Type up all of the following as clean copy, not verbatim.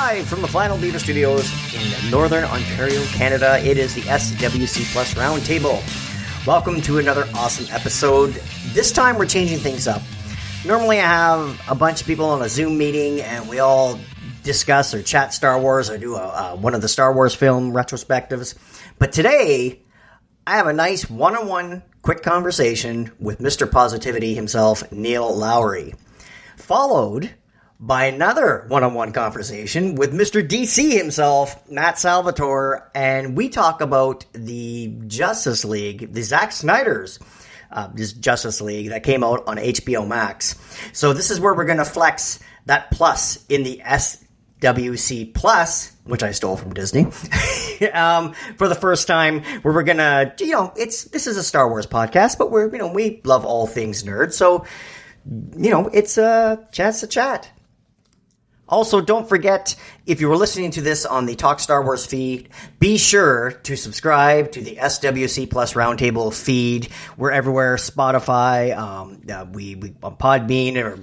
Live from the Flannel Beaver Studios in Northern Ontario, Canada, it is the SWC Plus Roundtable. Welcome to another awesome episode. This time we're changing things up. Normally I have a bunch of people on a Zoom meeting and we all discuss or chat Star Wars or do one of the Star Wars film retrospectives. But today I have a nice one-on-one quick conversation with Mr. Positivity himself, Neil Lowery, followed by another one-on-one conversation with Mr. DC himself, Matt Salvatore, and we talk about the Justice League, the Zack Snyder's this Justice League that came out on HBO Max. So this is where we're going to flex that plus in the SWC Plus, which I stole from Disney, for the first time, where we're going to, this is a Star Wars podcast, but we love all things nerd. So, it's a chance to chat. Also, don't forget, if you were listening to this on the Talk Star Wars feed, be sure to subscribe to the SWC Plus Roundtable feed. We're everywhere, Spotify, we on Podbean or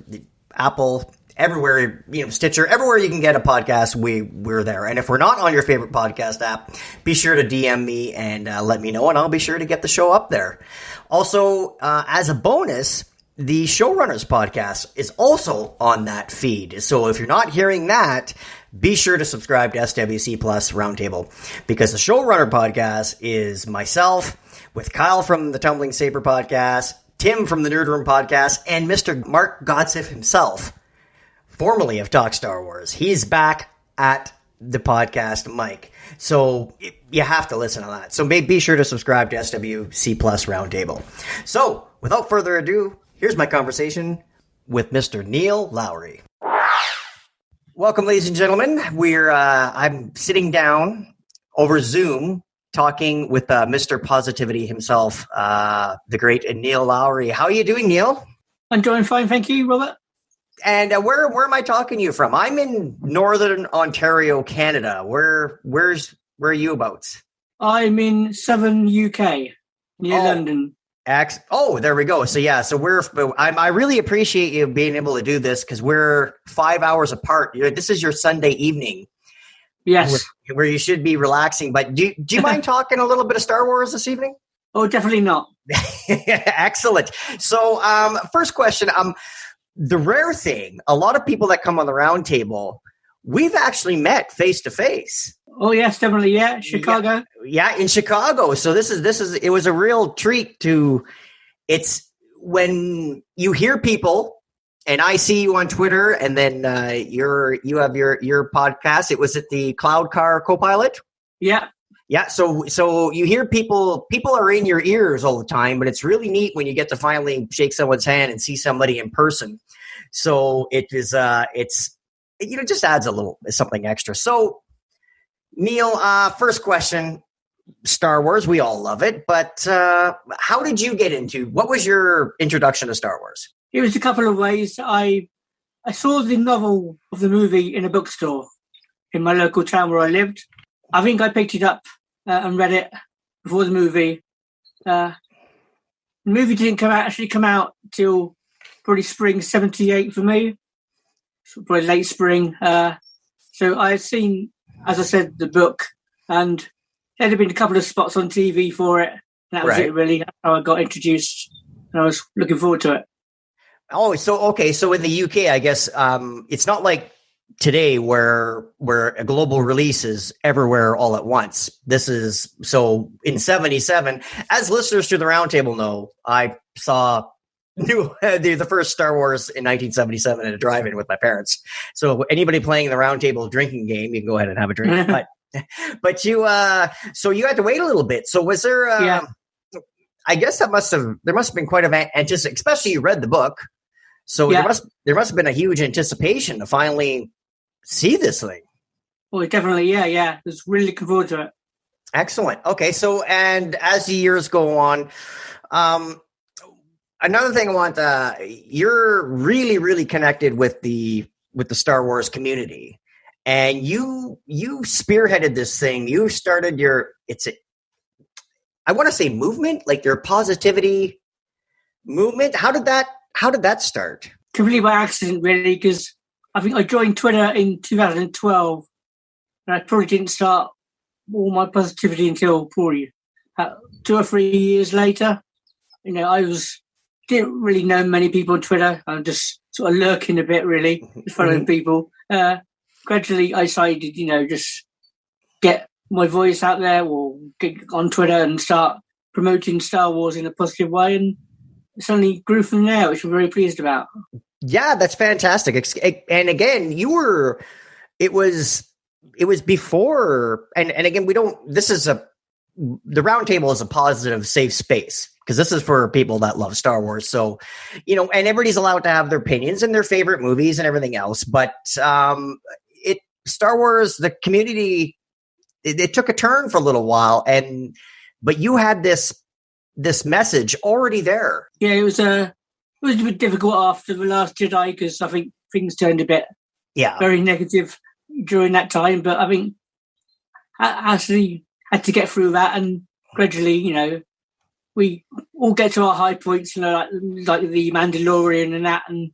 Apple, everywhere, Stitcher, everywhere you can get a podcast, we're there. And if we're not on your favorite podcast app, be sure to DM me and let me know, and I'll be sure to get the show up there. Also, as a bonus, the Showrunners podcast is also on that feed. So if you're not hearing that, be sure to subscribe to SWC Plus Roundtable, because the Showrunner podcast is myself with Kyle from the Tumbling Saber podcast, Tim from the Nerd Room podcast, and Mr. Mark Godsiff himself, formerly of Talk Star Wars. He's back at the podcast mic. So you have to listen to that. So be sure to subscribe to SWC Plus Roundtable. So without further ado, here's my conversation with Mr. Neil Lowery. Welcome, ladies and gentlemen. I'm sitting down over Zoom talking with Mr. Positivity himself, the great Neil Lowery. How are you doing, Neil? I'm doing fine, thank you, Robert. And where am I talking to you from? I'm in Northern Ontario, Canada. Where are you about? I'm in Southern UK, near London. There we go. So I really appreciate you being able to do this, because we're 5 hours apart. This is your Sunday evening. Yes. Where you should be relaxing. But do you mind talking a little bit of Star Wars this evening? Oh, definitely not. Excellent. So first question, the rare thing, a lot of people that come on the round table, we've actually met face to face. Oh yes, definitely. Yeah, Chicago. Yeah, in Chicago. So it was a real treat it's when you hear people, and I see you on Twitter, and then you have your podcast. It was at the Cloud Car Copilot. Yeah. Yeah. So you hear people are in your ears all the time, but it's really neat when you get to finally shake someone's hand and see somebody in person. So it is, it just adds a little something extra. So, Neil, first question, Star Wars, we all love it, but how did you get what was your introduction to Star Wars? It was a couple of ways. I saw the novel of the movie in a bookstore in my local town where I lived. I think I picked it up and read it before the movie. The movie didn't come out till probably spring 78 for me, probably late spring. So I had seen, as I said, the book, and there had been a couple of spots on TV for it. That was it, really, how I got introduced, and I was looking forward to it. Oh, so okay. So in the UK, I guess it's not like today where a global release is everywhere all at once. This is so in 77, as listeners to the roundtable know, I saw the first Star Wars in 1977 at a drive-in with my parents. So anybody playing the roundtable drinking game, you can go ahead and have a drink. But so you had to wait a little bit. So was there, I guess there must have been quite an anticipation, especially you read the book. So there must have been a huge anticipation to finally see this thing. Well, definitely, yeah. I was really looking forward to it. Excellent. Okay, so and as the years go on, another thing I want, you're really, really connected with the Star Wars community, and you spearheaded this thing. You started I want to say movement, like your positivity movement. How did that start? Completely by accident, really, because I think I joined Twitter in 2012 And I probably didn't start all my positivity until probably 2 or 3 years later. Didn't really know many people on Twitter. I'm just sort of lurking a bit, really, just following people. Gradually, I decided, just get my voice out there or get on Twitter and start promoting Star Wars in a positive way. And it suddenly grew from there, which I'm very pleased about. Yeah, that's fantastic. And again, it was before, and again, the roundtable is a positive, safe space because this is for people that love Star Wars. So, and everybody's allowed to have their opinions and their favorite movies and everything else. But Star Wars, the community, it took a turn for a little while, but you had this message already there. Yeah, it was a bit difficult after The Last Jedi because I think things turned a bit very negative during that time. But I think I actually had to get through that, and gradually, we all get to our high points, like the Mandalorian and that, and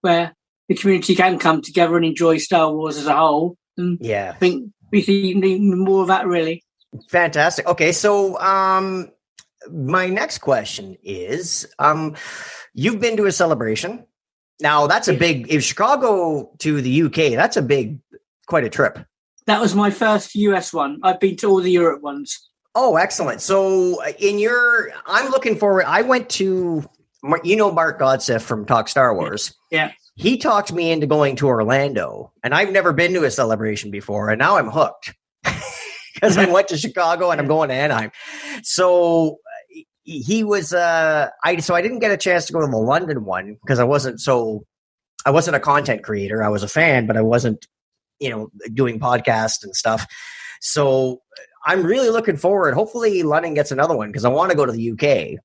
where the community can come together and enjoy Star Wars as a whole. And I think we see more of that, really. Fantastic. Okay, so my next question is, you've been to a celebration. Now, that's a big, if Chicago to the UK, that's quite a trip. That was my first US one. I've been to all the Europe ones. Oh, excellent. So I'm looking forward. I went to, Mark Godseff from Talk Star Wars. Yeah. He talked me into going to Orlando, and I've never been to a celebration before, and now I'm hooked because I went to Chicago and I'm going to Anaheim. So he was, so I didn't get a chance to go to the London one because I wasn't a content creator. I was a fan, but I wasn't, doing podcasts and stuff. So I'm really looking forward. Hopefully London gets another one because I want to go to the UK.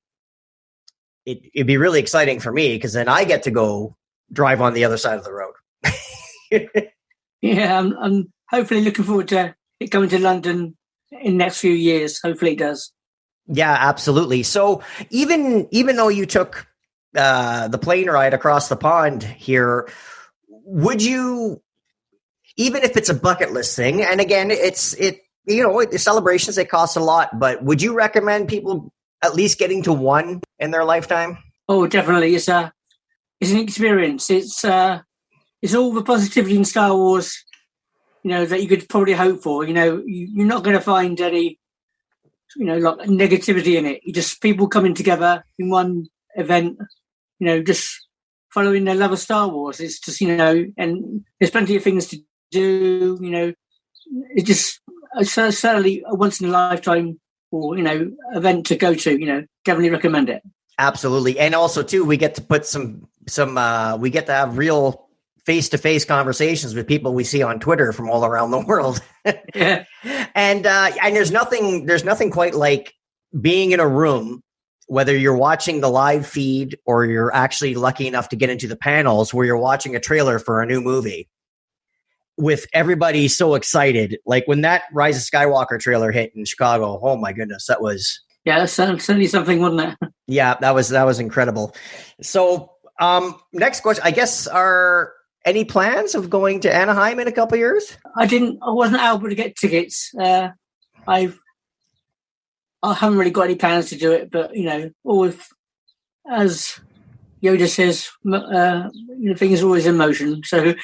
It'd be really exciting for me because then I get to go drive on the other side of the road. Yeah, I'm hopefully looking forward to it coming to London in the next few years. Hopefully it does. Yeah, absolutely. So even though you took the plane ride across the pond here, would you, even if it's a bucket list thing, and again, the celebrations, they cost a lot, but would you recommend people at least getting to one in their lifetime? Oh, definitely. It's an experience. It's all the positivity in Star Wars, that you could probably hope for. You're not going to find any, like negativity in it. You just people coming together in one event, just following their love of Star Wars. It's just, and there's plenty of things to do, it's just certainly a once in a lifetime or, event to go to, definitely recommend it. Absolutely. And also too, we get to put we get to have real face-to-face conversations with people we see on Twitter from all around the world. Yeah. And there's nothing quite like being in a room, whether you're watching the live feed or you're actually lucky enough to get into the panels where you're watching a trailer for a new movie with everybody so excited. Like when that Rise of Skywalker trailer hit in Chicago, oh my goodness, that was... Yeah, that's certainly something, wasn't it? Yeah, that was incredible. So next question, I guess, are any plans of going to Anaheim in a couple of years? I wasn't able to get tickets. I haven't really got any plans to do it, but, always, as Yoda says, things are always in motion. So,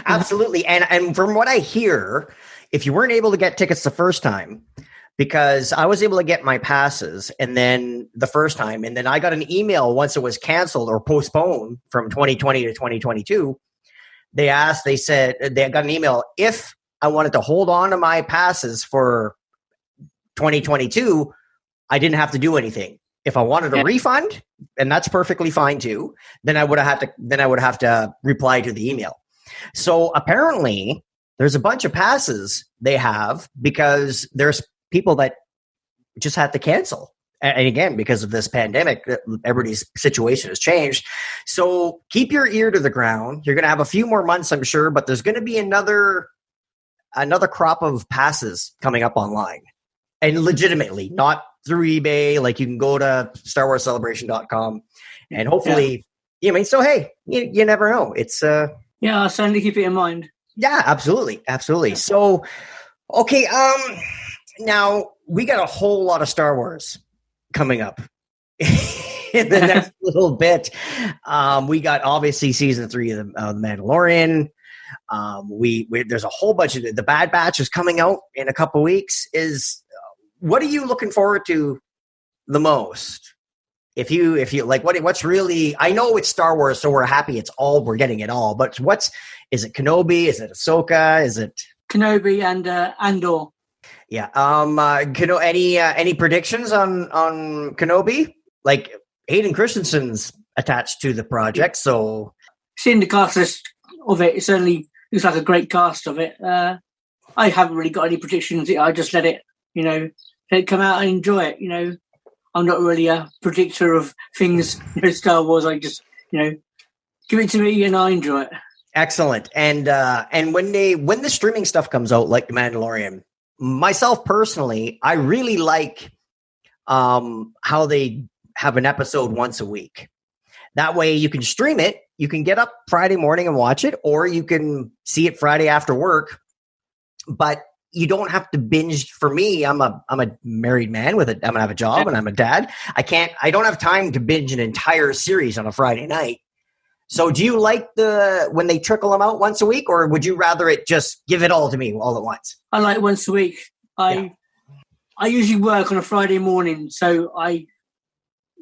Absolutely. And from what I hear, if you weren't able to get tickets the first time, because I was able to get my passes and then the first time, and then I got an email once it was canceled or postponed from 2020 to 2022. They said they got an email if I wanted to hold on to my passes for 2022, I didn't have to do anything. If I wanted a refund, and that's perfectly fine too, then I would have to reply to the email. So apparently there's a bunch of passes they have because there's people that just had to cancel. And again, because of this pandemic, everybody's situation has changed. So keep your ear to the ground. You're going to have a few more months, I'm sure, but there's going to be another crop of passes coming up online. And legitimately, not through eBay. Like you can go to StarWarsCelebration.com and hopefully, so hey, you never know. It's I'll certainly keep it in mind. Yeah, absolutely. Absolutely. So, okay. Now we got a whole lot of Star Wars coming up in the next little bit. We got obviously season 3 of the Mandalorian. There's a whole bunch of the Bad Batch is coming out in a couple weeks. What are you looking forward to the most? If you like, what's really, I know it's Star Wars, so we're happy we're getting it all, but is it Kenobi? Is it Ahsoka? Is it Kenobi and Andor? Yeah. Any predictions on Kenobi? Like Hayden Christensen's attached to the project, so seeing the cast list of it certainly looks like a great cast of it. I haven't really got any predictions. I just let it come out and enjoy it. I'm not really a predictor of things. Star Wars, I just give it to me and I enjoy it. Excellent. And when the streaming stuff comes out, like The Mandalorian, myself personally, I really like how they have an episode once a week. That way you can stream it. You can get up Friday morning and watch it, or you can see it Friday after work. But you don't have to binge. For me, I'm a married man I'm gonna have a job and I'm a dad. I don't have time to binge an entire series on a Friday night. So do you like when they trickle them out once a week, or would you rather it just give it all to me all at once? I like once a week. I usually work on a Friday morning, so I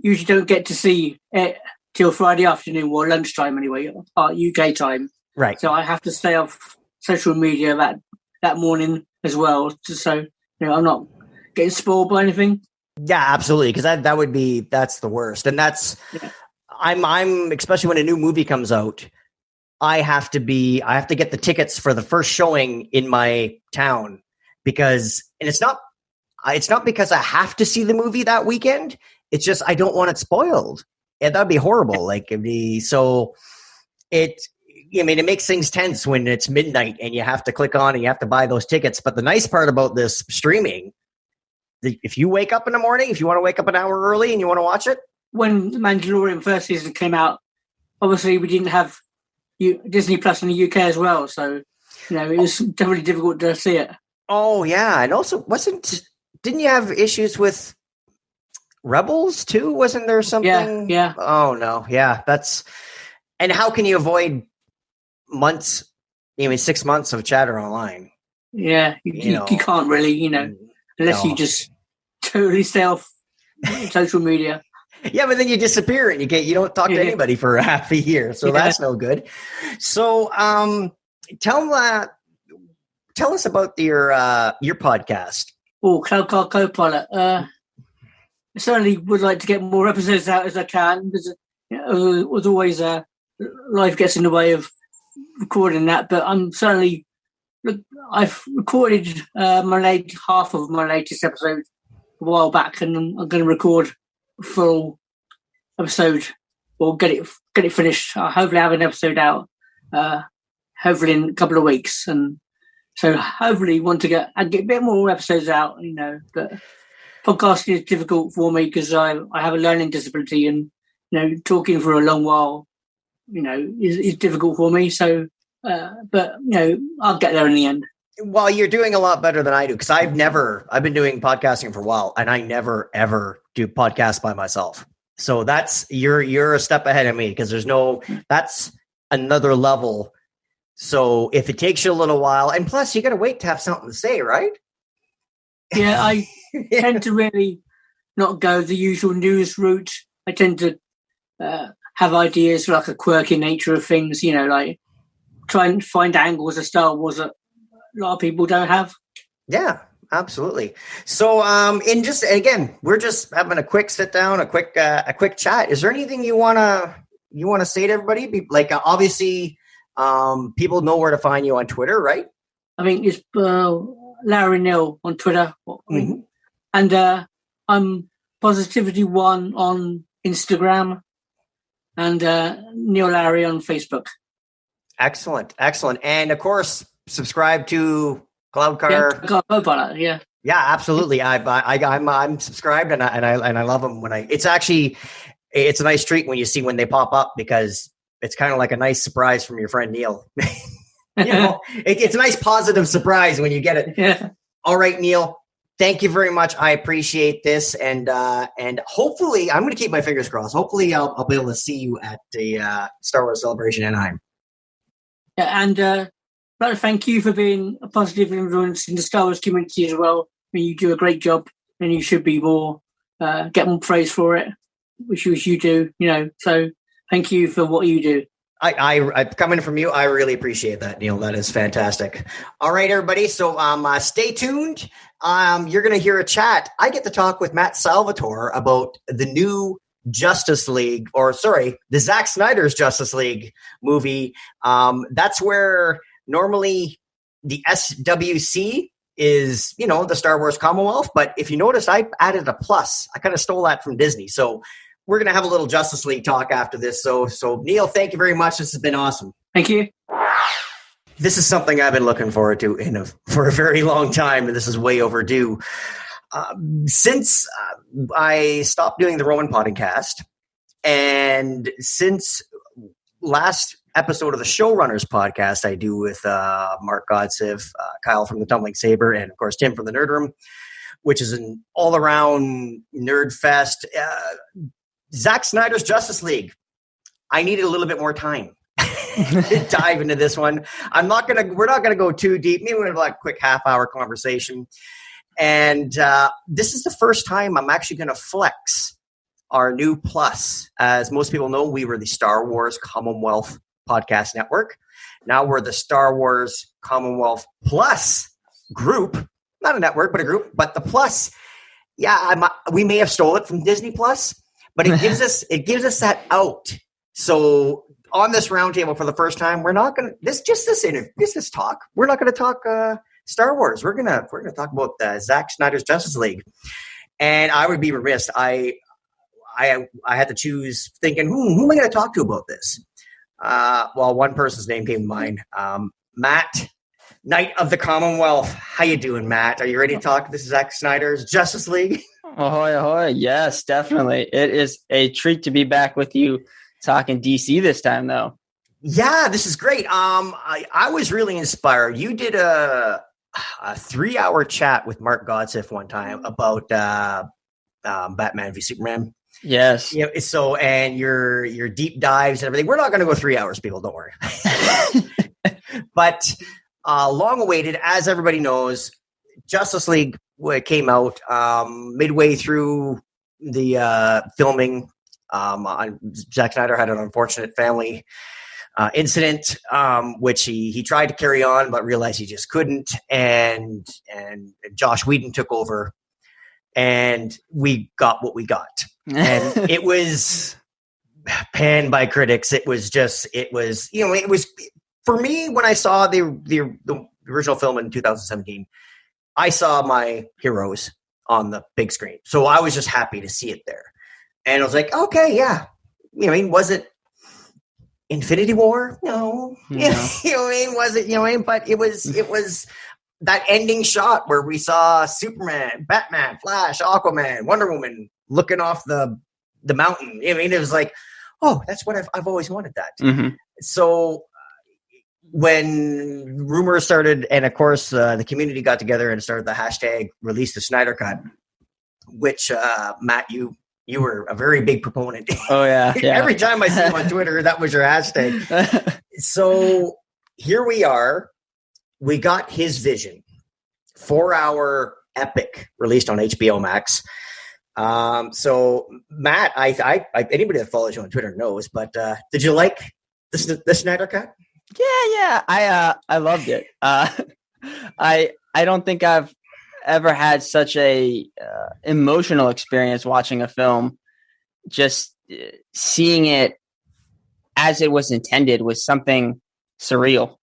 usually don't get to see it till Friday afternoon or lunchtime anyway, UK time. Right. So I have to stay off social media that morning as well, so I'm not getting spoiled by anything. Yeah, absolutely, because that's the worst, and that's I'm especially when a new movie comes out, I have to get the tickets for the first showing in my town, because it's not because I have to see the movie that weekend. It's just I don't want it spoiled, and that'd be horrible. It makes things tense when it's midnight and you have to click on and you have to buy those tickets. But the nice part about this streaming, if you wake up in the morning, if you want to wake up an hour early and you want to watch it. When The Mandalorian first season came out, obviously we didn't have Disney Plus in the UK as well. So, it was definitely difficult to see it. Oh, yeah. And also, didn't you have issues with Rebels too? Wasn't there something? Yeah. Oh, no. Yeah. And how can you avoid 6 months of chatter online? Yeah, you can't really, unless you just totally stay off social media. Yeah, but then you disappear and you don't talk to anybody for half a year, so that's no good. So, tell us about your podcast. Oh, Cloud Car Co-Pilot. I certainly would like to get more episodes out as I can, because as always, life gets in the way of recording that. But I'm certainly I've recorded half of my latest episode a while back, and I'm going to record a full episode or get it finished. Hopefully, have an episode out. Hopefully in a couple of weeks, and so hopefully want to get a bit more episodes out. But podcasting is difficult for me because I have a learning disability, and talking for a long while, is difficult for me. So, but I'll get there in the end. Well, you're doing a lot better than I do, because I've been doing podcasting for a while, and I never ever do podcasts by myself. So you're a step ahead of me, because that's another level. So if it takes you a little while, and plus you got to wait to have something to say, right? Yeah, I tend to really not go the usual news route. I tend to have ideas, like a quirky nature of things, like try and find angles of Star Wars that a lot of people don't have. Yeah, absolutely. So, we're just having a quick sit down, a quick chat. Is there anything you wanna say to everybody? Obviously, people know where to find you on Twitter, right? I think it's Larry Neal on Twitter, and I'm Positivity1 on Instagram, and Neil Larry on Facebook. Excellent, and of course, subscribe to Cloud Car. Yeah, absolutely. I'm subscribed, and I love them it's a nice treat when you see when they pop up, because it's kind of like a nice surprise from your friend Neil. It's a nice positive surprise when you get it. Yeah. All right, Neil. Thank you very much. I appreciate this, and hopefully, I'm going to keep my fingers crossed. Hopefully, I'll be able to see you at the Star Wars Celebration in Anaheim. Yeah, and I'd like to thank you for being a positive influence in the Star Wars community as well. I mean, you do a great job, and you should be get more praise for it, which you do. So thank you for what you do. I coming from you, I really appreciate that, Neil. That is fantastic. All right, everybody. So stay tuned. You're going to hear a chat. I get to talk with Matt Salvatore about the new Justice League, the Zack Snyder's Justice League movie. That's where normally the SWC is, the Star Wars Commonwealth. But if you notice, I added a plus. I kind of stole that from Disney. So we're going to have a little Justice League talk after this. So Neil, thank you very much. This has been awesome. Thank you. This is something I've been looking forward to for a very long time, and this is way overdue. Since I stopped doing the Roman podcast, and since last episode of the Showrunners podcast I do with Mark Godsiv, Kyle from the Tumbling Saber, and of course Tim from the Nerd Room, which is an all-around nerd fest. Zack Snyder's Justice League. I needed a little bit more time to dive into this one. We're not gonna go too deep. Maybe we're gonna have a quick half-hour conversation. And this is the first time I'm actually gonna flex our new plus. As most people know, we were the Star Wars Commonwealth Podcast Network. Now we're the Star Wars Commonwealth Plus group. Not a network, but a group. But the plus, we may have stole it from Disney Plus. But it gives us that out. So on this roundtable for the first time, we're not going to this talk. We're not going to talk Star Wars. We're gonna talk about Zack Snyder's Justice League. And I would be remiss. I had to choose, thinking, who am I going to talk to about this? One person's name came to mind. Matt, Knight of the Commonwealth. How you doing, Matt? Are you ready to talk? This is Zack Snyder's Justice League. Ahoy, ahoy. Yes, definitely. It is a treat to be back with you talking DC this time, though. Yeah, this is great. I was really inspired. You did a 3-hour chat with Mark Godsiv one time about Batman v Superman. Yes. And your deep dives and everything. We're not going to go 3 hours, people. Don't worry. But long awaited, as everybody knows, Justice League came out midway through the filming. Zack Snyder had an unfortunate family incident, which he tried to carry on, but realized he just couldn't. And Josh Whedon took over, and we got what we got. And it was panned by critics. It was for me, when I saw the original film in 2017, I saw my heroes on the big screen. So I was just happy to see it there. And I was like, okay, yeah. Was it Infinity War? No. Was it, but it was that ending shot where we saw Superman, Batman, Flash, Aquaman, Wonder Woman looking off the mountain. It was like, oh, that's what I've always wanted that. Mm-hmm. So when rumors started, and of course the community got together and started the hashtag release the Snyder Cut, which Matt, you were a very big proponent. Oh yeah. Every time I see you on Twitter, that was your hashtag. So here we are. We got his vision, 4-hour epic released on HBO Max. So Matt, I anybody that follows you on Twitter knows, but did you like the Snyder Cut? Yeah. I loved it. I don't think I've ever had such a emotional experience watching a film. Just seeing it as it was intended was something surreal.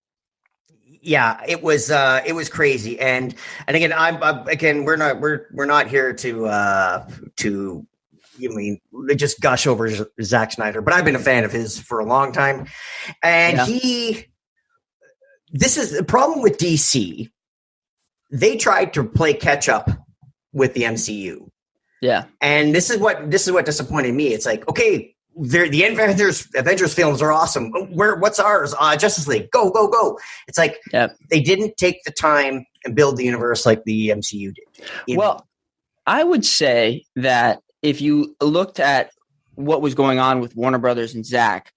Yeah, it was crazy, and again, we're not here to just gush over Zack Snyder, but I've been a fan of his for a long time, and this is the problem with DC. They tried to play catch up with the MCU. Yeah. And this is what disappointed me. It's like, okay, the Avengers films are awesome. What's ours? Justice League. Go, go, go. It's like they didn't take the time and build the universe like the MCU did. Well, I would say that if you looked at what was going on with Warner Brothers and Zack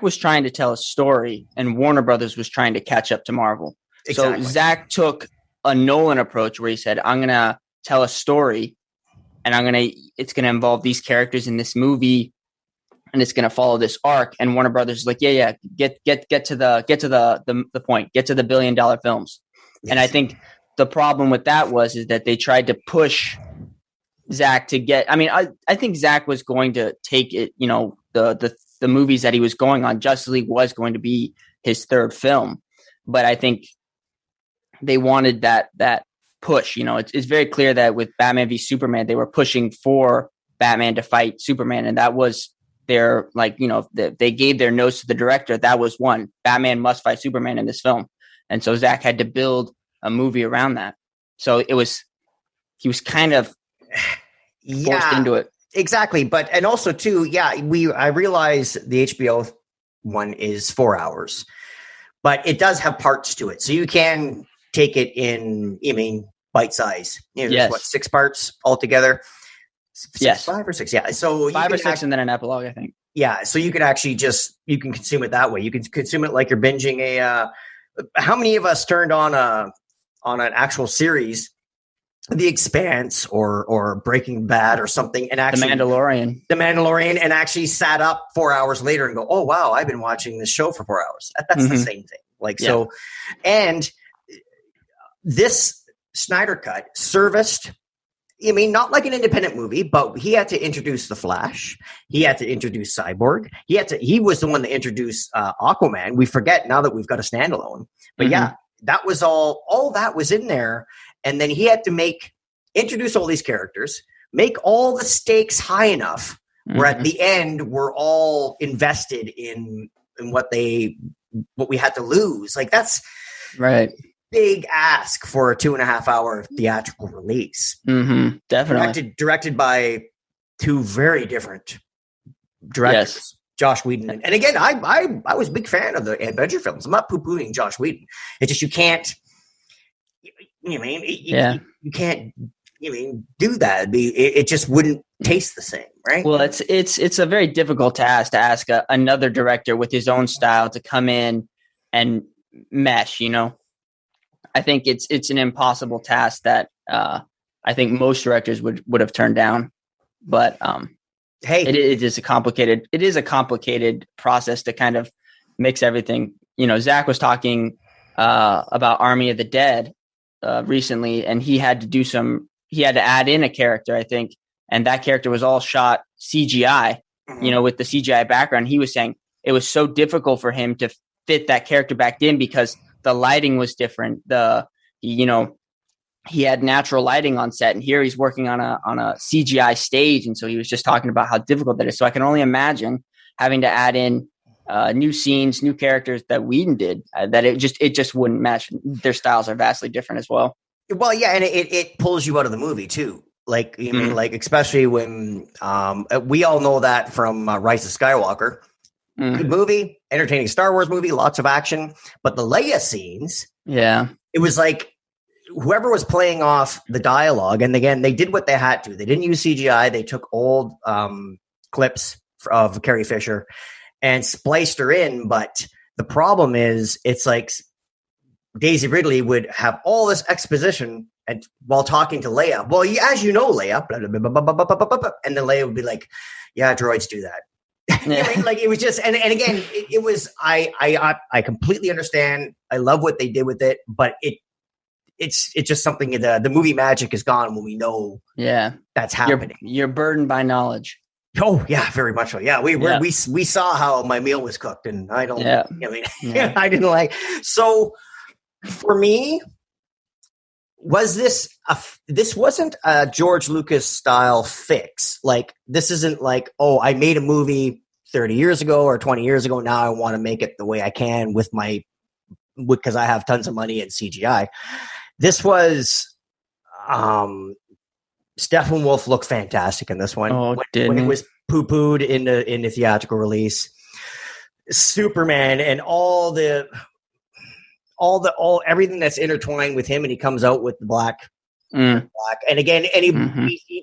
was trying to tell a story and Warner Brothers was trying to catch up to Marvel. Exactly. So Zack took a Nolan approach where he said, I'm going to tell a story and it's going to involve these characters in this movie and it's going to follow this arc. And Warner Brothers is like, get to the point, get to the $1 billion films. Yes. And I think the problem with that is that they tried to push Zack to get, I think Zack was going to take it, the movies that he was going on. Justice League was going to be his third film, but I think they wanted that push. It's very clear that with Batman v Superman, they were pushing for Batman to fight Superman, and that was their they gave their notes to the director. That was one. Batman must fight Superman in this film, and so Zack had to build a movie around that. So he was kind of forced into it. Exactly. And also too, I realize the HBO one is 4 hours, but it does have parts to it. So you can take it in, bite size. There's 6 parts altogether? 5 or 6. Yeah. So 5 or 6 and then an epilogue, I think. Yeah. So you could actually you can consume it that way. You can consume it like you're binging how many of us turned on an actual series, The Expanse or Breaking Bad or something, and actually The Mandalorian, and actually sat up 4 hours later and go, oh wow, I've been watching this show for 4 hours. That's the same thing. So, and this Snyder cut serviced. Not like an independent movie, but he had to introduce the Flash. He had to introduce Cyborg. He was the one that introduced Aquaman. We forget now that we've got a standalone. But that was all that was in there. And then he had to introduce all these characters, make all the stakes high enough where at the end we're all invested in what we had to lose. Like that's right. Big ask for a 2.5 hour theatrical release. Definitely directed by 2 very different directors, Josh Whedon. And again, I was a big fan of the Avenger films. I'm not poo-pooing Josh Whedon. It's just you can't. You can't. Do that. It just wouldn't taste the same, right? Well, it's a very difficult task to ask another director with his own style to come in and mesh. I think it's an impossible task that I think most directors would have turned down. But hey, it is a complicated process to kind of mix everything. Zack was talking about Army of the Dead recently, and he had to add in a character, I think, and that character was all shot CGI. With the CGI background. He was saying it was so difficult for him to fit that character back in because the lighting was different. He had natural lighting on set, and here he's working on a CGI stage. And so he was just talking about how difficult that is. So I can only imagine having to add in new scenes, new characters that Whedon did, that it just wouldn't match. Their styles are vastly different as well. Well, yeah. And it pulls you out of the movie too. Like, especially when we all know that from Rise of Skywalker. Good movie, entertaining Star Wars movie, lots of action. But the Leia scenes, it was like whoever was playing off the dialogue. And again, they did what they had to. They didn't use CGI. They took old clips of Carrie Fisher and spliced her in. But the problem is, it's like Daisy Ridley would have all this exposition while talking to Leia. Well, as you know, Leia, blah, blah, blah, blah, blah, blah, blah, blah, and then Leia would be like, "Yeah, droids do that." It was just, and again, it was. I completely understand. I love what they did with it, but it's just something. The movie magic is gone when we know. That's happening. You're burdened by knowledge. Oh yeah, very much so. Yeah, we saw how my meal was cooked, and I don't. I didn't like. So for me, this wasn't a George Lucas style fix. Like, this isn't like, oh, I made a movie 30 years ago or 20 years ago. Now I want to make it the way I can because I have tons of money and CGI. This was Steppenwolf looked fantastic in this one. Oh, when it was poo-pooed in the theatrical release. Superman and all everything that's intertwined with him, and he comes out with the black. And again,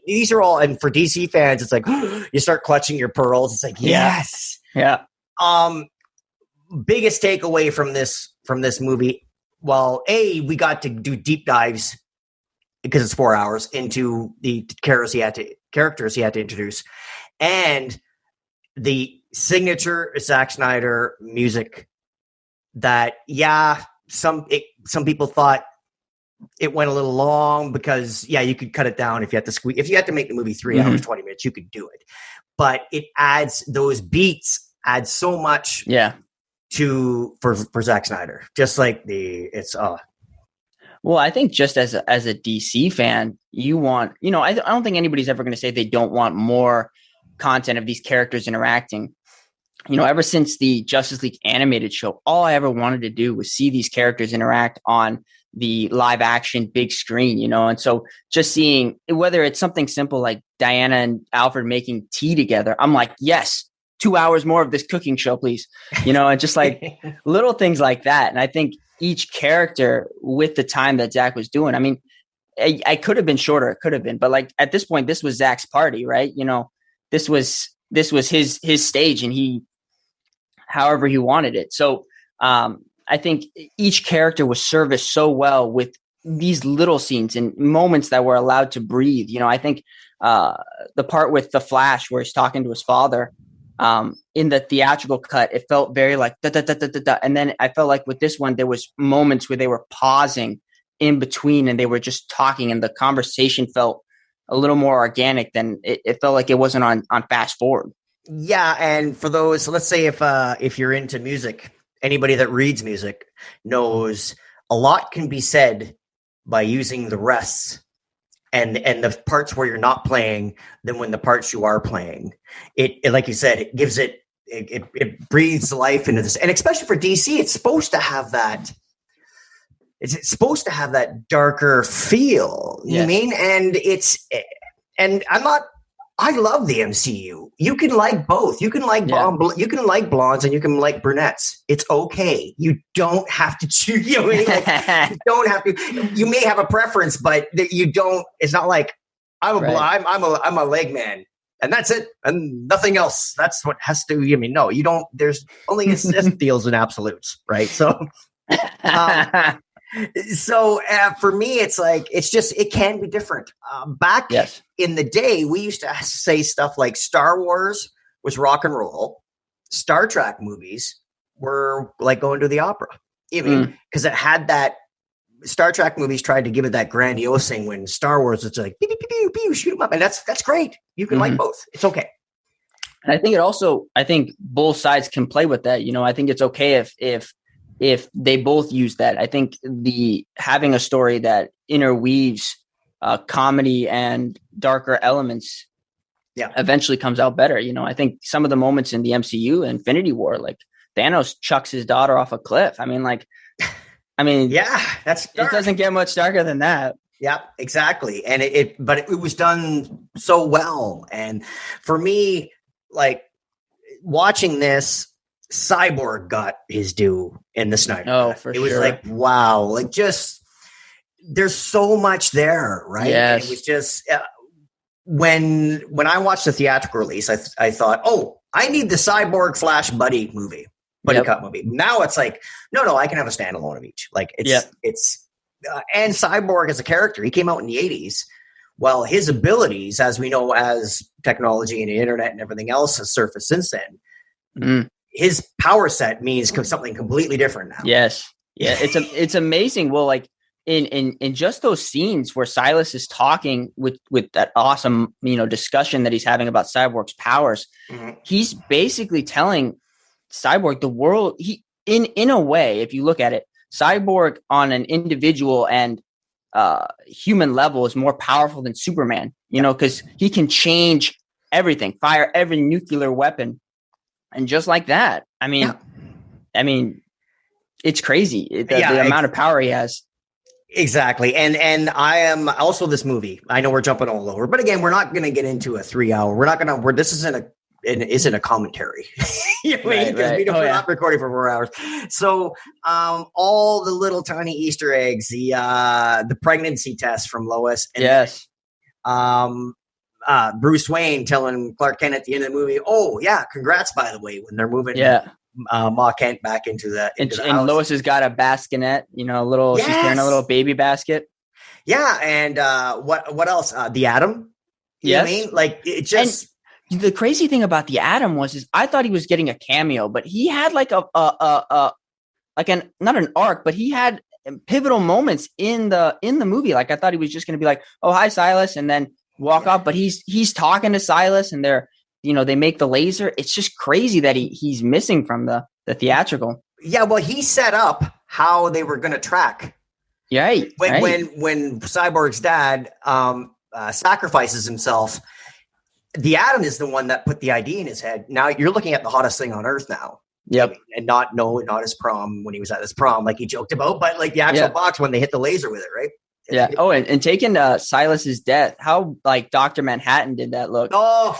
these are all, and for DC fans, it's like you start clutching your pearls. It's like, yes. Yeah. Biggest takeaway from this movie. Well, we got to do deep dives because it's 4 hours into the characters he had to introduce, and the signature Zack Snyder music. That some people thought it went a little long because you could cut it down if you had to squeeze. If you had to make the movie 3 hours 20 minutes, you could do it. But it adds, those beats add so much for Zack Snyder. Just like well, I think just as a DC fan, you want, I don't think anybody's ever going to say they don't want more content of these characters interacting. Ever since the Justice League animated show, all I ever wanted to do was see these characters interact on the live action big screen, and so just seeing whether it's something simple like Diana and Alfred making tea together, I'm like, yes, 2 hours more of this cooking show, please, and just like little things like that. And I think each character with the time that Zack was doing, I mean, I could have been shorter, it could have been, but like at this point, this was Zack's party, right? This was his stage, and he, however he wanted it. So I think each character was serviced so well with these little scenes and moments that were allowed to breathe. I think the part with the Flash where he's talking to his father in the theatrical cut, it felt very like da, da, da, da, da, da. And then I felt like with this one, there was moments where they were pausing in between and they were just talking, and the conversation felt a little more organic than it felt like it wasn't on fast forward. Yeah, and for those, so let's say if you're into music, anybody that reads music knows a lot can be said by using the rests and the parts where you're not playing than when the parts you are playing. It like you said, it gives it breathes life into this, and especially for DC, it's supposed to have that. It's supposed to have that darker feel. You know what I mean? And I love the MCU. You can like both. You can like you can like blondes and you can like brunettes. It's okay. You don't have to choose. You know what I mean? Like, you don't have to. You may have a preference, but you don't. It's not like I'm a leg man, and that's it, and nothing else. That's what has to. I mean, no, you don't. There's only deals and absolutes, right? So. So for me, it's like, it can be different. Back in the day, we used to say stuff like Star Wars was rock and roll. Star Trek movies were like going to the opera, even because it had that. Star Trek movies tried to give it that grandiose thing, when Star Wars, it's like pew, pew, pew, pew, shoot them up, and that's great. You can like both. It's okay. And I think I think both sides can play with that. I think it's okay if they both use that. I think having a story that interweaves comedy and darker elements eventually comes out better. I think some of the moments in the MCU, Infinity War, like Thanos chucks his daughter off a cliff. That's dark. It doesn't get much darker than that. Yeah, exactly. And but it was done so well. And for me, like watching this, Cyborg got his due in the Snyder. Oh, for sure. It was like, wow, like just there's so much there, right? Yes. And it was just when I watched the theatrical release, I thought, oh, I need the Cyborg Flash buddy cut movie. Now it's like, no, I can have a standalone of each. Like it's and Cyborg as a character, he came out in the 80s. Well, his abilities, as we know, as technology and the internet and everything else has surfaced since then. His power set means something completely different now. Yes. Yeah. It's amazing. Well, like in just those scenes where Silas is talking with that awesome, discussion that he's having about Cyborg's powers, he's basically telling Cyborg the world, in a way, if you look at it, Cyborg on an individual and human level is more powerful than Superman, because he can change everything, fire every nuclear weapon. And just like that, I mean, it's crazy the amount of power he has. Exactly. And I am also this movie. I know we're jumping all over, but again, we're not going to get into a 3 hour. We're not going to, this isn't a commentary. You know what I mean? Because we're not recording for 4 hours. So, all the little tiny Easter eggs, the pregnancy test from Lois. And yes. Bruce Wayne telling Clark Kent at the end of the movie, "Oh yeah, congrats by the way," when they're moving Ma Kent back into the house. And Lois has got a bassinet, you know, she's carrying a little baby basket. Yeah, and what else? The Atom. You know what I mean? Like it just. And the crazy thing about the Atom is I thought he was getting a cameo, but he had like not an arc, but he had pivotal moments in the movie. Like I thought he was just going to be like, "Oh, hi, Silas," and then walk off. But he's talking to Silas, and they make the laser. It's just crazy that he's missing from the theatrical. Yeah, well, he set up how they were going to track. Right. When Cyborg's dad sacrifices himself, the Atom is the one that put the idea in his head. Now you're looking at the hottest thing on earth now. Yep. And not his prom when he was at his prom, like he joked about, but like the actual box when they hit the laser with it, right? Yeah. Oh, and taking Silas's death, how like Dr. Manhattan did that look. Oh,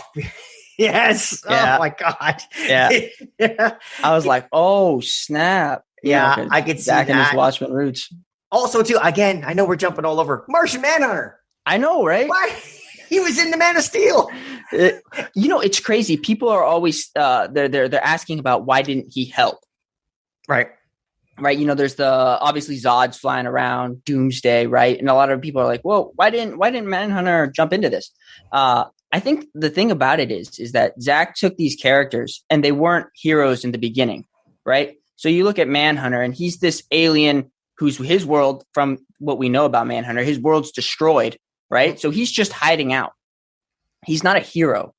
yes. Yeah. Oh my God. Yeah. Yeah. I was like, oh snap. Yeah, I could see Zack that. And his Watchmen roots. Also, too, again, I know we're jumping all over. Martian Manhunter. I know, right? Why? He was in the Man of Steel. It's crazy. People are always they're asking about why didn't he help? Right. Right. There's obviously Zod's flying around, Doomsday, right? And a lot of people are like, well, why didn't Manhunter jump into this? I think the thing about it is that Zack took these characters and they weren't heroes in the beginning, right? So you look at Manhunter and he's this alien who's his world, from what we know about Manhunter, his world's destroyed, right? So he's just hiding out. He's not a hero,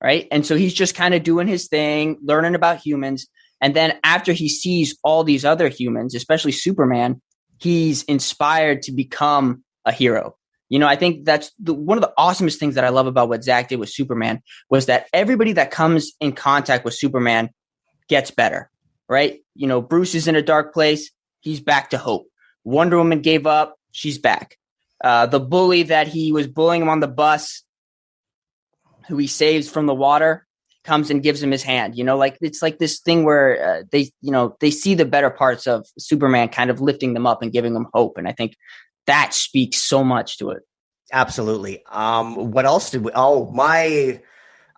right? And so he's just kind of doing his thing, learning about humans. And then after he sees all these other humans, especially Superman, he's inspired to become a hero. I think that's one of the awesomest things that I love about what Zack did with Superman was that everybody that comes in contact with Superman gets better, right? Bruce is in a dark place. He's back to hope. Wonder Woman gave up. She's back. The bully that he was bullying him on the bus, who he saves from the water, comes and gives him his hand. It's like this thing where they see the better parts of Superman kind of lifting them up and giving them hope. And I think that speaks so much to it. Absolutely. What else did we? Oh,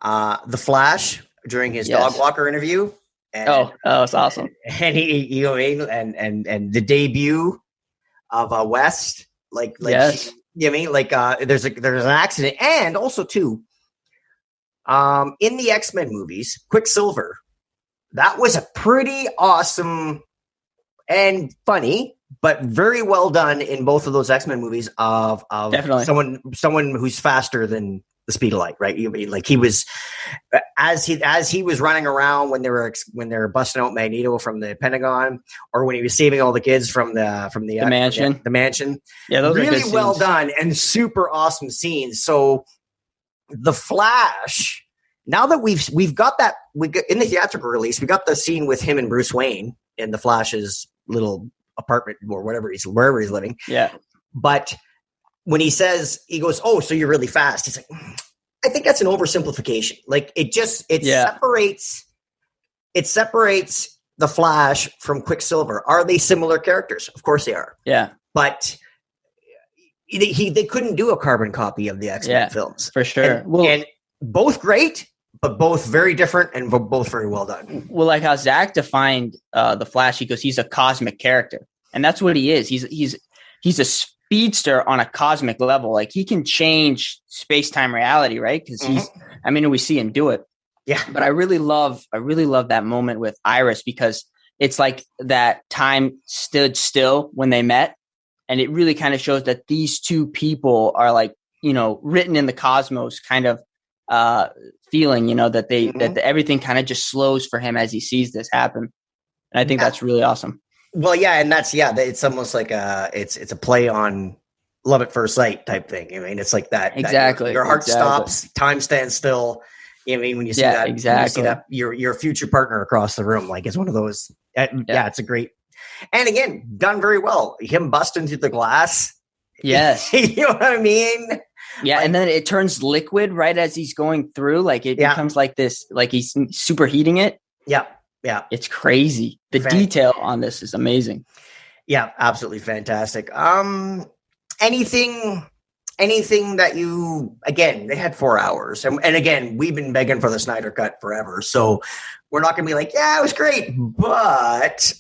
the Flash during his dog walker interview. And, it's awesome. And he and the debut of West, like yes. You know what I mean? There's an accident, and also too, in the X-Men movies, Quicksilver, that was a pretty awesome and funny, but very well done in both of those X-Men movies of definitely someone who's faster than the speed of light, right? Like he was, as he was running around when they were busting out Magneto from the Pentagon, or when he was saving all the kids from the mansion. The mansion. Yeah, those really are good well scenes. done and super awesome scenes. So the Flash. Now that we've got that, in the theatrical release, we got the scene with him and Bruce Wayne in the Flash's little apartment or wherever he's living. Yeah, but. When he goes, "Oh, so you're really fast." He's like, I think that's an oversimplification. Like it separates the Flash from Quicksilver. Are they similar characters? Of course they are. Yeah. But they couldn't do a carbon copy of the X-Men films. For sure. And both great, but both very different and both very well done. Well, like how Zack defined the Flash, he goes, he's a cosmic character. And that's what he is. He's a speedster on a cosmic level. Like he can change space-time reality, right? Because we see him do it. Yeah. But I really love that moment with Iris, because it's like that time stood still when they met. And it really kind of shows that these two people are like, written in the cosmos kind of feeling, that that everything kind of just slows for him as he sees this happen. And I think that's really awesome. Well, yeah, and it's almost like it's a play on love at first sight type thing. I mean, it's like that. Exactly. Your heart stops, time stands still. You know what I mean, when you see that, exactly. You see that your future partner across the room, like it's one of those. Yeah, it's a great. And again, done very well. Him busting through the glass. Yes. You know what I mean? Yeah, Like, and then it turns liquid right as he's going through. Like it becomes like this, like he's superheating it. Yeah. Yeah. It's crazy. The detail on this is amazing. Yeah, absolutely fantastic. Anything that you, again, they had 4 hours. And again, we've been begging for the Snyder cut forever. So we're not going to be like, yeah, it was great. But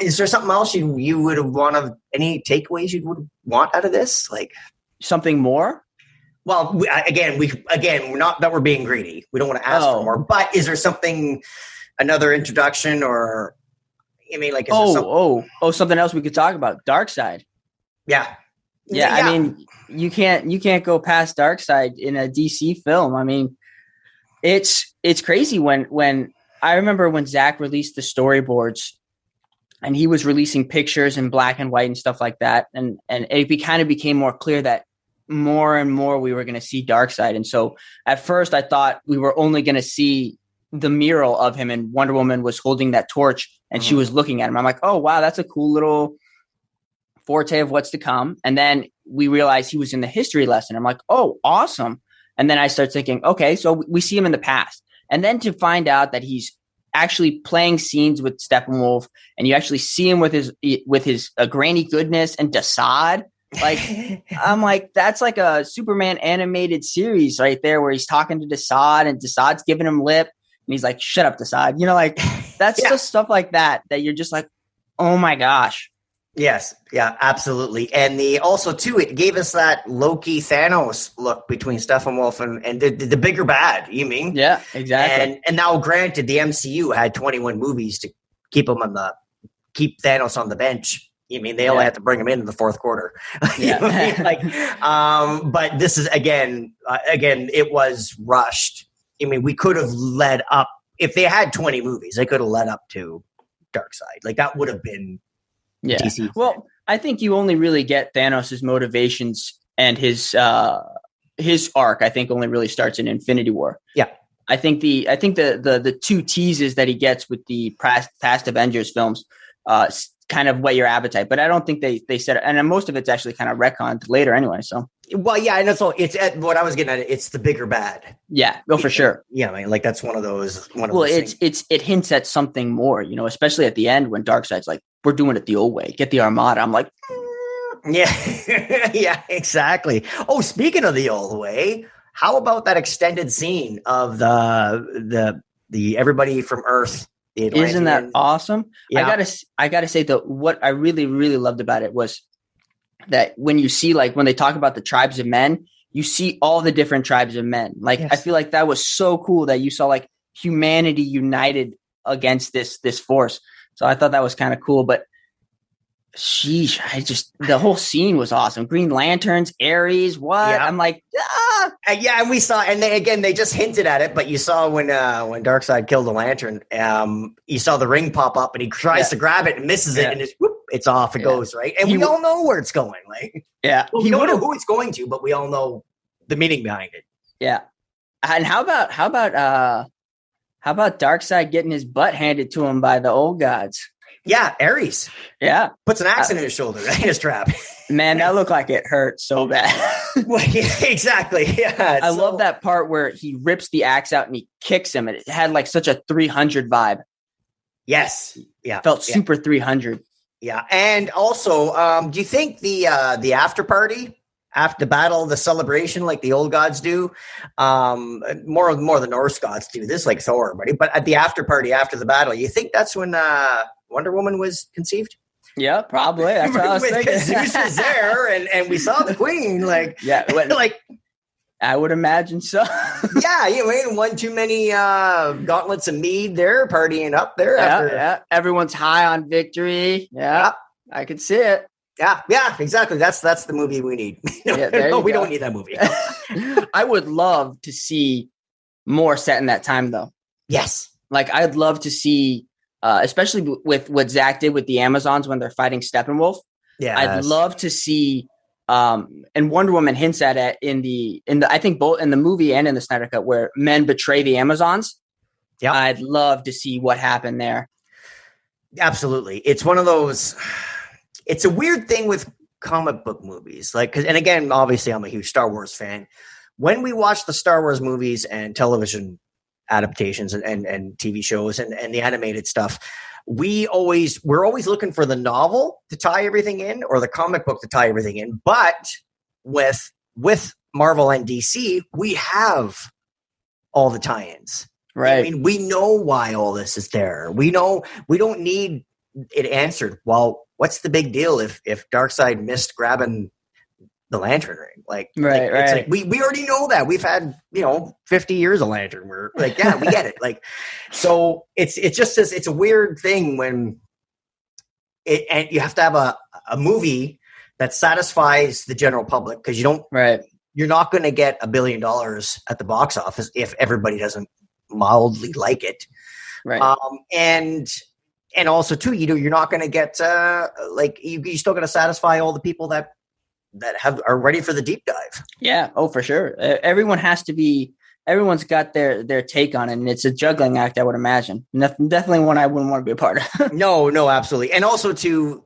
is there something else you would have wanted, any takeaways you would want out of this? Like something more? Well, we're not that we're being greedy. We don't want to ask for more. But is there something, another introduction, or I mean, like, something else we could talk about? Darkseid. Yeah. I mean, you can't go past Darkseid in a DC film. I mean, it's crazy when I remember when Zack released the storyboards, and he was releasing pictures in black and white and stuff like that, and it kind of became more clear that more and more we were going to see Darkseid. And so at first I thought we were only going to see the mural of him, and Wonder Woman was holding that torch and she was looking at him. I'm like, oh wow, that's a cool little forte of what's to come. And then we realized he was in the history lesson. I'm like, oh, awesome. And then I start thinking, okay, so we see him in the past. And then to find out that he's actually playing scenes with Steppenwolf, and you actually see him with his Granny Goodness and Desaad. Like, I'm like, that's like a Superman animated series right there, where he's talking to Desaad and Desaad's giving him lip, and he's like, shut up, Desaad. You know, like that's just stuff like that you're just like, oh my gosh. Yes. Yeah, absolutely. And also too, it gave us that Loki Thanos look between Steppenwolf and the bigger bad, you mean? Yeah, exactly. And now granted, the MCU had 21 movies to keep keep Thanos on the bench. You mean they only have to bring him in the fourth quarter? You know what I mean? But this is again, it was rushed. I mean, we could have led up if they had 20 movies. They could have led up to Darkseid. Like that would have been DC. Well, I think you only really get Thanos' motivations and his arc. I think only really starts in Infinity War. Yeah, I think the two teases that he gets with the past Avengers films kind of whet your appetite, but I don't think they said it, and most of it's actually kind of retconned later anyway. So, well, yeah, and so it's what I was getting at. It's the bigger bad. Yeah, for sure. Yeah, I mean, like that's one of those. It hints at something more, you know, especially at the end when Darkseid's like, "We're doing it the old way. Get the Armada." I'm like, yeah, yeah, exactly. Oh, speaking of the old way, how about that extended scene of the everybody from Earth? Isn't that awesome? Yeah. I gotta say that what I really, really loved about it was that when you see, like, when they talk about the tribes of men, you see all the different tribes of men. Like, I feel like that was so cool that you saw like humanity united against this force. So I thought that was kind of cool, but sheesh, the whole scene was awesome. Green Lanterns, Ares, what? Yeah. I'm like, yeah, and we saw, and they just hinted at it, but you saw when Darkseid killed the Lantern, you saw the ring pop up, and he tries to grab it and misses it, and it's off. It goes right, and we all know where it's going. Like, well, we don't know who it's going to, but we all know the meaning behind it. Yeah, and how about Darkseid getting his butt handed to him by the old gods? Yeah, Ares. Yeah. Puts an axe in his shoulder, in his trap. Man, that looked like it hurt so bad. Well, yeah, exactly. Yeah. I love that part where he rips the axe out and he kicks him. And it had like such a 300 vibe. Yes. Yeah. Felt super 300. Yeah. And also, do you think the after party, after the battle, the celebration, like the old gods do, more the Norse gods do this, like Thor, buddy. But at the after party after the battle, you think that's when Wonder Woman was conceived? Yeah, probably. That's what I was thinking. Zeus was there, and we saw the queen. Like, like I would imagine so. Yeah, you know, one too many gauntlets of mead there, partying up there. Yeah, everyone's high on victory. Yeah, I could see it. Yeah, exactly. That's the movie we need. We don't need that movie. I would love to see more set in that time, though. Yes. Like, I'd love to see, especially with what Zack did with the Amazons when they're fighting Steppenwolf. Yeah, I'd love to see, and Wonder Woman hints at it in the I think both in the movie and in the Snyder Cut, where men betray the Amazons. Yeah, I'd love to see what happened there. Absolutely. It's one of those, it's a weird thing with comic book movies. Like, and again, obviously I'm a huge Star Wars fan. When we watch the Star Wars movies and television adaptations and TV shows and the animated stuff, we're always looking for the novel to tie everything in or the comic book to tie everything in. But with Marvel and DC, we have all the tie-ins. Right. I mean, we know why all this is there. We know we don't need it answered. Well, what's the big deal if Darkseid missed grabbing the lantern ring? Like, right. It's like we already know that. We've had 50 years of lantern. We're like, yeah, we get it. Like, so it's just this. It's a weird thing when and you have to have a movie that satisfies the general public because you don't. Right. You're not going to get $1 billion at the box office if everybody doesn't mildly like it. Right. And also too, you're not going to get you still got to satisfy all the people that are ready for the deep dive. Yeah. Oh, for sure. Everyone's got their take on it, and it's a juggling act, I would imagine. Definitely one I wouldn't want to be a part of. No, absolutely. And also too,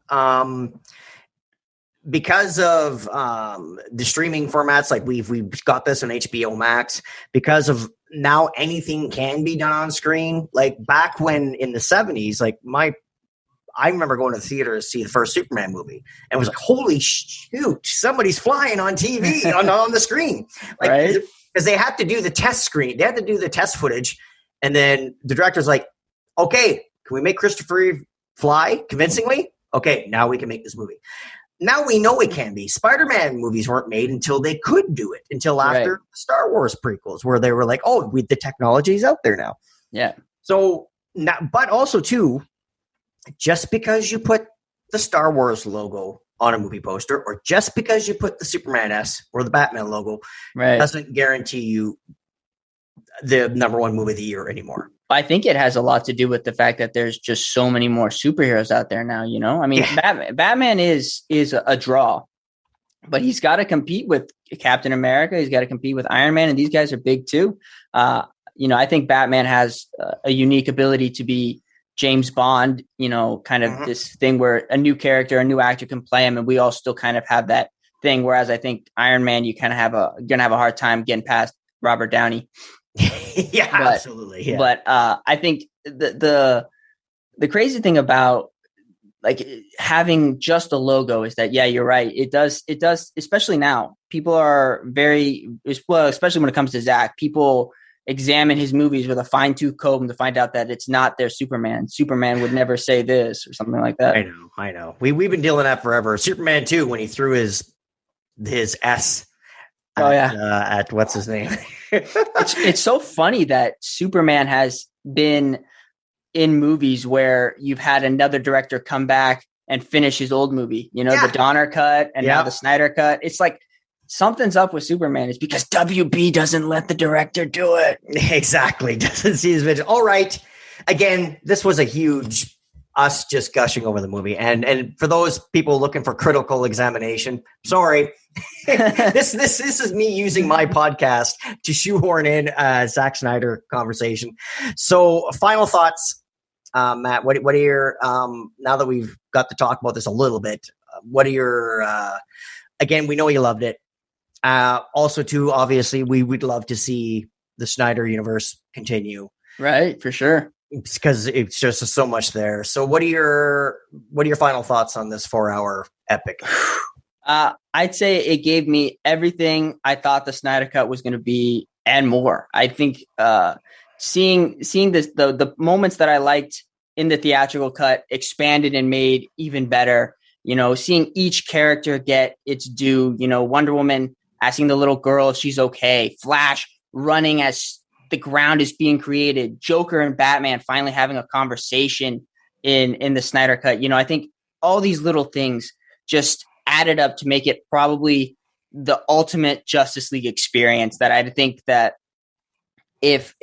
because of the streaming formats, like we've got this on HBO Max, because of now anything can be done on screen. Like back when in the 70s, like I remember going to the theater to see the first Superman movie and was like, holy shoot, somebody's flying on TV on the screen. Like, right. Because they had to do the test screen. They had to do the test footage. And then the director's like, okay, can we make Christopher Reeve fly convincingly? Okay, now we can make this movie. Now we know it can be. Spider-Man movies weren't made until they could do it, until after the Star Wars prequels, where they were like, oh, the technology's out there now. Yeah. So, but also, too, just because you put the Star Wars logo on a movie poster or just because you put the Superman S or the Batman logo doesn't guarantee you the number one movie of the year anymore. I think it has a lot to do with the fact that there's just so many more superheroes out there now, I mean, Batman is a draw, but he's got to compete with Captain America. He's got to compete with Iron Man, and these guys are big too. I think Batman has a unique ability to be James Bond, kind of this thing where a new character, a new actor can play him, and we all still kind of have that thing. Whereas I think Iron Man, you kind of gonna have a hard time getting past Robert Downey. Absolutely. Yeah. But I think the crazy thing about like having just a logo is that, you're right. It does, especially now. People are especially when it comes to Zack, people examine his movies with a fine-tooth comb to find out that it's not their Superman. Superman would never say this or something like that. I know. We've been dealing with that forever. Superman 2, when he threw his S at what's his name? It's so funny that Superman has been in movies where you've had another director come back and finish his old movie, the Donner cut and now the Snyder cut. It's like something's up with Superman. It's because WB doesn't let the director do it. Exactly. Doesn't see his vision. All right. Again, this was a huge us just gushing over the movie. And for those people looking for critical examination, sorry. This is me using my podcast to shoehorn in a Zack Snyder conversation. So final thoughts, Matt, what are your, now that we've got to talk about this a little bit, what are your, again, we know you loved it. Also too, obviously we would love to see the Snyder universe continue. Right. For sure. Because it's just so much there. So what are your final thoughts on this 4-hour epic? I'd say it gave me everything I thought the Snyder Cut was going to be and more. I think seeing this, the moments that I liked in the theatrical cut expanded and made even better. Seeing each character get its due. Wonder Woman asking the little girl if she's okay. Flash running as the ground is being created. Joker and Batman finally having a conversation in the Snyder Cut. I think all these little things just added up to make it probably the ultimate Justice League experience. That I think that if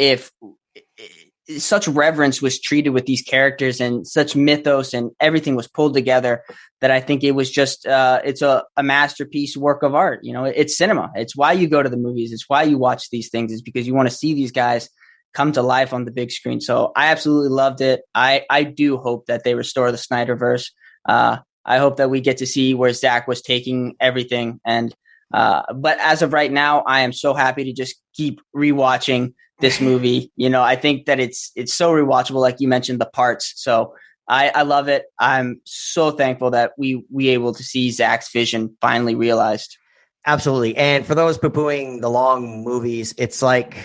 such reverence was treated with these characters and such mythos and everything was pulled together, that I think it was just it's a masterpiece work of art. It's cinema. It's why you go to the movies. It's why you watch these things. It's because you want to see these guys come to life on the big screen. So I absolutely loved it. I do hope that they restore the Snyderverse. I hope that we get to see where Zack was taking everything. And but as of right now, I am so happy to just keep rewatching this movie. I think that it's so rewatchable, like you mentioned, the parts. So I love it. I'm so thankful that we able to see Zack's vision finally realized. Absolutely. And for those poo-pooing the long movies, it's like,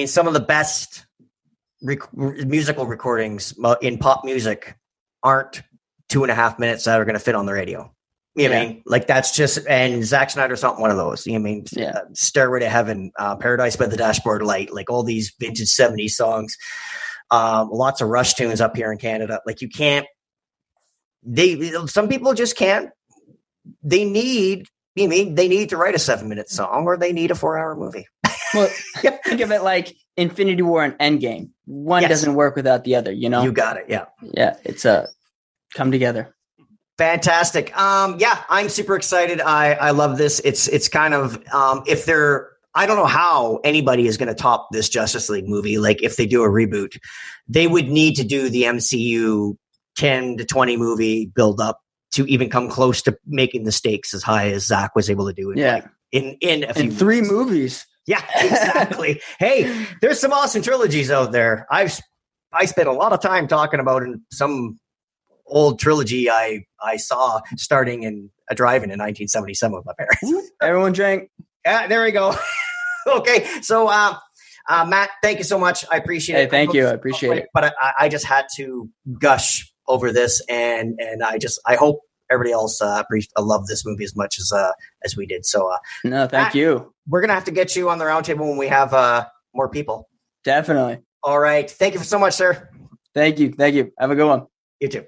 some of the best musical recordings in pop music aren't 2.5 minutes that are going to fit on the radio. You know what I mean? Like that's just, and Zack Snyder's not one of those. Stairway to Heaven, Paradise by the Dashboard Light, like all these vintage 70s songs, lots of Rush tunes up here in Canada. Like you can't, some people just can't, they need to write a 7-minute song or they need a 4-hour movie. Well, think of it like Infinity War and Endgame. One doesn't work without the other, You got it. Yeah. Yeah. It's come together. Fantastic. I'm super excited. I love this. It's kind of, I don't know how anybody is going to top this Justice League movie. Like if they do a reboot, they would need to do the MCU 10 to 20 movie build up to even come close to making the stakes as high as Zack was able to do it. Yeah. In a few 3 movies. Yeah, exactly. Hey, there's some awesome trilogies out there. I spent a lot of time talking about some old trilogy I saw starting in a drive-in in 1977 with my parents. Everyone drank. Yeah, there we go. Okay, so Matt, thank you so much. I appreciate it. Hey, thank you. I appreciate it. But I just had to gush over this, and I hope everybody else love this movie as much as we did. So no, thank you. We're gonna have to get you on the roundtable when we have more people. Definitely. All right. Thank you so much, sir. Thank you. Have a good one. You too.